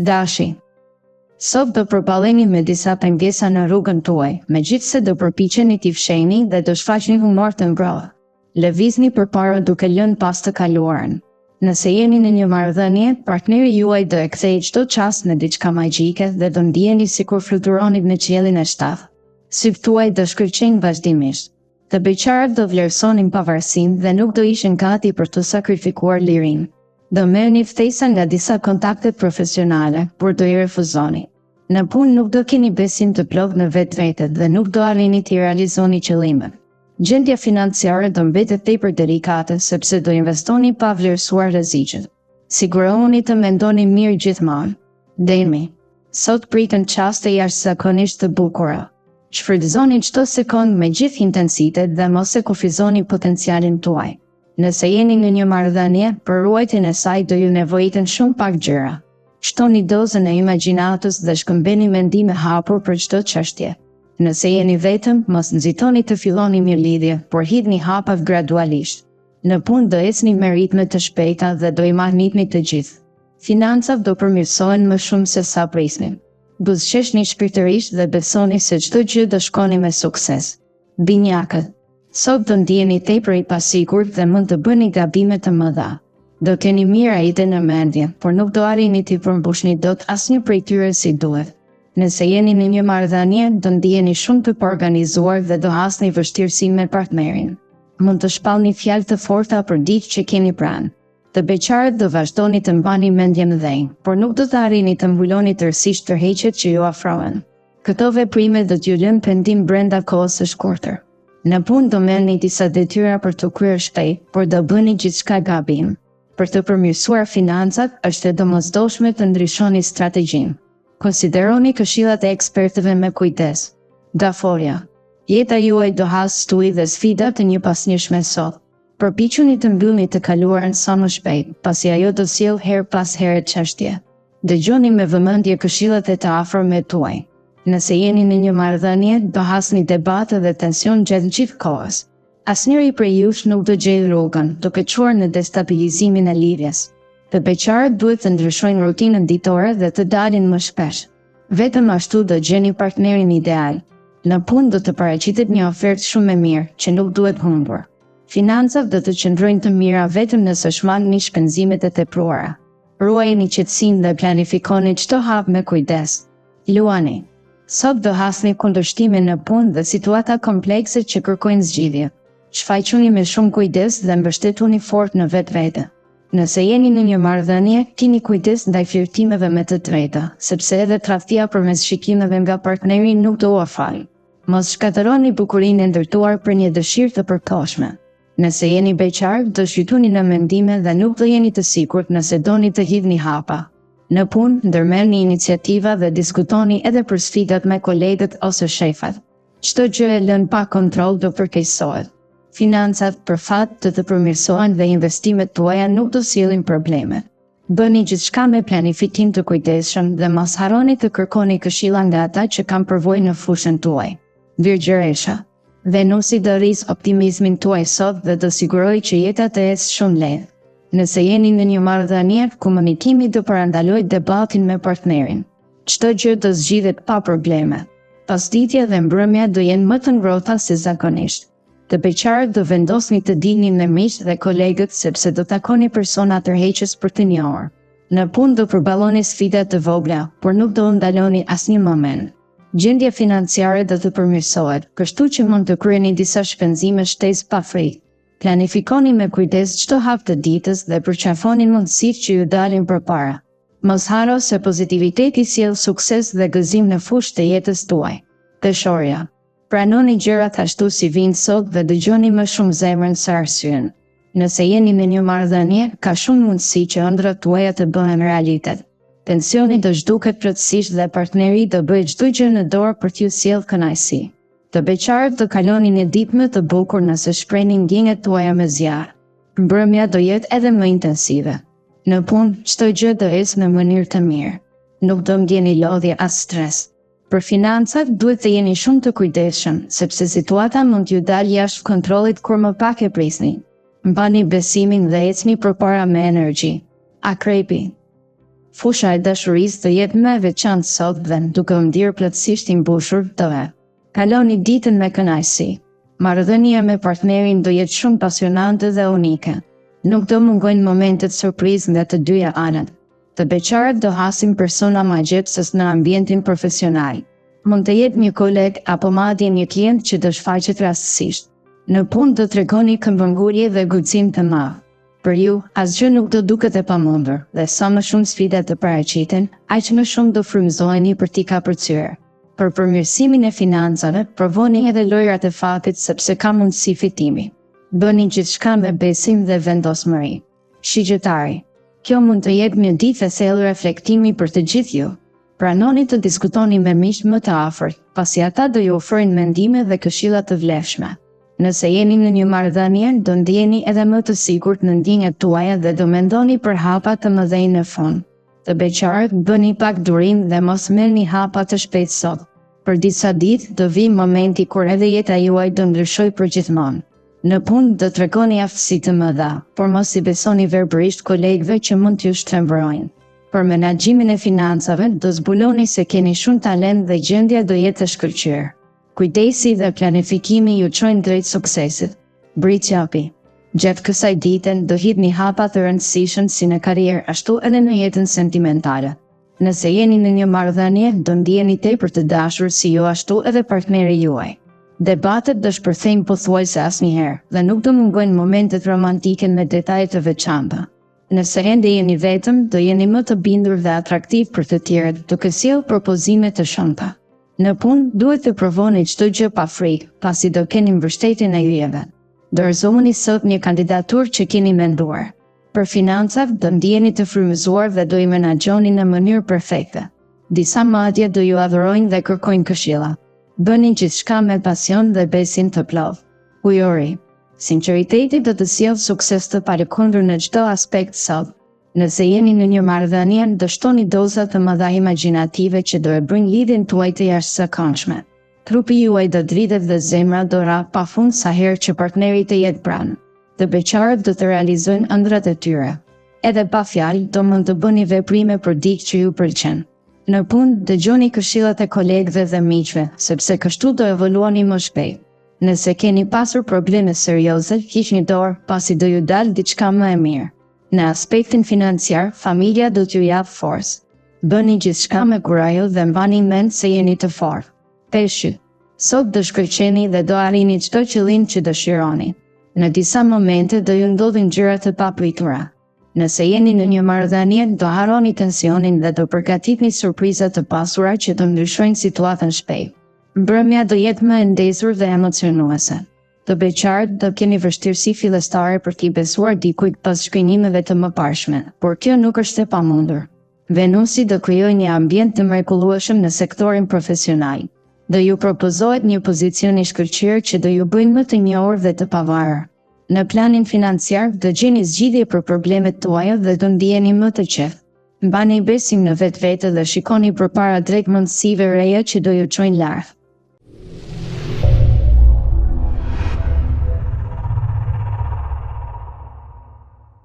Dashi. Sot do përballeni me disa pengesa në rrugën tuaj, megjithse do përpiqeni t'i fshehni dhe do shfaqni humor të ngrohtë. Lëvizni përpara duke lënë pas të kaluarën. Nëse jeni në një marrëdhënie, partneri juaj do e kthejë çdo çast në diçka magjike dhe do ndiheni sikur fluturoni në qiellin e shtatë. Sytë tuaj do shkëlqejnë vazhdimisht. Të beqarët do vlerësonin pavarësinë dhe nuk do ishin gati për të sakrifikuar lirinë. Do merrni ftesa nga disa kontaktet profesionale, por do i refuzoni. Në punë nuk do keni besim të plot në vetvete dhe nuk do arrini të realizoni qëllimet. Gjendja financiare do mbetet tepër delikate sepse do investoni pa vlerësuar rreziqet. Sigurohuni të mendoni mirë gjithmonë. Demi. Sot priten çaste jashtëzakonisht të bukura. Shfrytëzoni çdo sekond me gjithë intensitet dhe mos e kufizoni potencialin tuaj. Nëse jeni në një marrëdhënie, për ruajtjen e saj do ju nevojiten shumë pak gjëra. Shtoni dozën e imagjinatës dhe shkëmbeni mendime hapur për çdo çështje. Nëse jeni vetëm, mos nxitoni të filloni mirëlidhje, por hidhni hapa gradualisht. Në punë do ecni me ritme të shpejta dhe do i mahnitni të gjithë. Financat do përmirësohen më shumë se sa prisnin. Buzëqeshni shpirtërisht dhe besoni se çdo gjë do shkoni me sukses. Binjakët. Sot do ndiheni tepër i pasigurt dhe mund të bëni gabime të mëdha. Do keni mira ide në mendje, por nuk do arrini t'i përmbushni dot asnjë prej tyre si duhet. Nëse jeni në një marrëdhënie, do ndiheni shumë të paorganizuar dhe do hasni vështirësi me partnerin. Mund të shpallni fjalë të forta për diçka që keni pranë. Të beqarët do vazhdoni të mbani mendjen dhënë, por nuk do të arrini të mbuloni tërësisht tërheqjet që ju afrohen. Këto veprime do t'ju lënë pendim brenda kohës së shkurtër. Në punë do merrni disa detyra për të kryer shpejt, por do bëni gjithçka gabim. Për të përmirësuar financat, është e domosdoshme të ndryshoni strategjinë. Konsideroni këshillat e ekspertëve me kujdes. Daforia. Jeta juaj do hasë stuhi dhe sfida të një pasnjëshme sot. Përpiquni të mbyllni të kaluarën sa më shpejt, pasi ajo do sjellë her pas here çështje. Dëgjoni me vëmendje këshillat e të afërmit tuaj. Nëse jeni në një marrëdhënie, do hasni debate dhe tension gjatë gjithë kohës. Asnjëri prej jush nuk do gjejë rrugën, duke çuar në destabilizimin e lidhjes. Të beqarët duhet të ndryshojnë rutinën ditore dhe të dalin më shpesh. Vetëm ashtu do gjeni partnerin ideal. Në punë do të paraqitet një ofertë shumë e mirë, që nuk duhet humbur. Financat do të qëndrojnë të mira vetëm nëse shmangni shpenzimet e tepruara. Ruajini qetësinë dhe planifikoni çdo hap me kujdes. Luani. Sot do hasni kundërshtime në punë dhe situata komplekse që kërkojnë zgjidhje. Shfaquni me shumë kujdes dhe mbështetuni fort në vetvete. Nëse jeni në një marrëdhënie, keni kujdes ndaj flirtimeve me të treta, sepse edhe tradhtia përmes shikimeve nga partneri nuk do ua falë. Mos shkatërroni bukurinë e ndërtuar për një dëshirë të përkohshme. Nëse jeni beqar, do shqytuni në mendime dhe nuk do jeni të sigurt nëse doni të hidhni hapa. Në punë, ndërmerrni iniciativa dhe diskutoni edhe për sfidat me kolegët ose shefat. Çdo gjë e lënë pa kontroll do përkeqësohet. Financat për fat të përmirësohen dhe investimet tuaja nuk do sjellin probleme. Bëni gjithçka me planifikim të kujdesshëm dhe mos harroni të kërkoni këshilla nga ata që kanë përvojë në fushën tuaj. Virgjëresha. Venusi do rrisë optimizmin tuaj sot dhe do sigurojë që jeta të ecë shumë lehtë. Nëse jeni në një marrëdhënie, komunikimi do parandalojë debatin me partnerin. Çdo gjë do zgjidhet pa probleme. Pasditja dhe mbrëmja do jenë më të ngrohta se zakonisht. Të beqarët do vendosni të dilni me miq dhe kolegët sepse do takoni persona tërheqës për të njohur. Në punë do përballoni sfida të vogla, por nuk do ndaloni asnjë moment. Gjendja financiare do të përmirësohet, kështu që mund të kryeni disa shpenzime shtesë pa frikë. Planifikoni me kujdes çdo hap të ditës dhe përqafoni mundësitë që ju dalin përpara. Mos harro se pozitiviteti sjell sukses dhe gëzim në fushë të jetës tuaj. Dëshorja. Pranoni gjërat ashtu si vijnë sot dhe dëgjoni më shumë zemrën se arsyen. Nëse jeni në një marrëdhënie, ka shumë mundësi që ëndrat tuaja të bëhen realitet. Tensioni do zhduket plotësisht dhe partneri do bëjë çdo gjë në dorë për t'ju sjellë kënaqësi. Të beqarët do kaloni një ditë më të bukur nëse shprehni ndjenjat tuaja me zjarr. Mbrëmja do jetë edhe më intensive. Në punë, çdo gjë do ecë në mënyrë të mirë. Nuk do ndjeni lodhje as stres. Për financat duhet të jeni shumë të kujdesshëm, sepse situata mund t'ju dalë jashtë kontrollit kur më pak e prisni. Mbani besimin dhe ecni përpara me energji. Akrepi. Fusha e dashurisë do jetë më e veçantë sot dhe duke u ndjerë plotësisht i mbushur të ve. Kaloni ditën me kënaqësi. Marrëdhënia me partnerin do jetë shumë pasionante dhe unike. Nuk do mungojnë momentet surprizë nga të dyja anët. Të beqarët do hasin persona magjepsës në ambientin profesional. Mund të jetë një koleg apo madje një klient që do shfaqet rastësisht. Në punë do tregoni këmbëngulje dhe guxim të madh. Për ju, asgjë nuk do duket e pamundur, dhe sa më shumë sfida të paraqiten, aq më shumë do frymëzoheni për t'i kapërcyer. Për përmirësimin e financave, provoni edhe lojrat e fatit sepse ka mundësi fitimi. Bëni gjithçka me besim dhe vendosmëri. Shigjetari. Kjo mund të jetë një ditë e thellë reflektimi për të gjithë ju. Pranoni të diskutoni me miq më të afërt, pasi ata do ju ofrojnë mendime dhe këshilla të vlefshme. Nëse jeni në një marrëdhënie, do ndjeni edhe më të sigurt në ndjenjat tuaja dhe do mendoni për hapa të mëdhenj në fund. Të beqarët, bëni pak durim dhe mos merrni hapa të shpejtë sot. Për disa ditë do vi momenti kur edhe jeta juaj do ndryshojë përgjithmonë. Në punë do tregoni aftësi të mëdha, por mos i besoni verbërisht kolegëve që mund t'ju shtrembërojnë. Për menaxhimin e financave, do zbuloni se keni shumë talent dhe gjendja do jetë e shkëlqyer. Kujdesi dhe planifikimi ju çojnë drejt suksesit. Briqapi. Gjatë kësaj dite do hidhni hapa të rëndësishëm si në karrierë ashtu edhe në jetën sentimentale. Nëse jeni në një marrëdhënie, do ndjeni tepër të dashur si ju ashtu edhe partneri juaj. Debatet do shpërthejnë pothuajse asnjëherë dhe nuk do mungojnë momentet romantike me detaje të veçanta. Nëse ende jeni vetëm, do jeni më të bindur dhe atraktiv për të tjerët, duke sjellë propozime të shumta. Në punë, duhet të provoni çdo gjë pa frikë, pasi do keni mbështetjen e yjeve. Dorëzoni sot një kandidaturë që keni menduar. Për financat, do ndjeni të frymëzuar dhe do i menaxhoni në mënyrë perfekte. Disa madje do ju adhurojnë dhe kërkojnë këshilla. Bëni gjithçka me pasion dhe besim të plotë. Ujori. Sinqeriteti do të sjellë sukses të palëkundur në çdo aspekt sot. Nëse jeni në një marrëdhënie, do shtoni doza të mëdha imagjinative që do e bëjnë lidhjen tuaj të jashtëzakonshme. Trupi juaj do dritet dhe zemra do rrah pafund sa herë që partneri të jetë pranë. Të beqarët do të realizojnë ëndrat e tyre. Edhe pa fjalë, do mund të bëni veprime për dikë që ju pëlqen. Në punë, dëgjoni këshillat e kolegëve dhe miqve, sepse kështu do evoluoni më shpejt. Nëse keni pasur probleme serioze, hiqni dorë, pasi do ju dalë diçka më e mirë. Në aspektin financiar, familja do t'ju japë forcë. Bëni gjithçka me kurajo dhe mbani mend se jeni të fortë. Peshqi. Sot do shkëlqeni dhe do arrini çdo qëllim që dëshironi. Në disa momente do ju ndodhin gjëra të papritura. Nëse jeni në një marrëdhënie, do harroni tensionin dhe do përgatitni surpriza të pasura që do ndryshojnë situatën shpejt. Mbrëmja do jetë më e ndezur dhe emocionuese. Të beqarët do keni vështirësi fillestare për t'i besuar dikujt pas shkrimeve të mëparshme, por kjo nuk është e pamundur. Venusi do krijojë një ambient të mrekullueshëm në sektorin profesional. Do ju propozohet një pozicion i shkëlqyer që do ju bëjë më të njohur dhe të pavarur. Në planin financiar, do gjeni zgjidhje për problemet tuaja dhe do ndjeheni më të qetë. Mbani besim në vetvete dhe shikoni përpara drejt mundësive reja që do ju çojnë lart.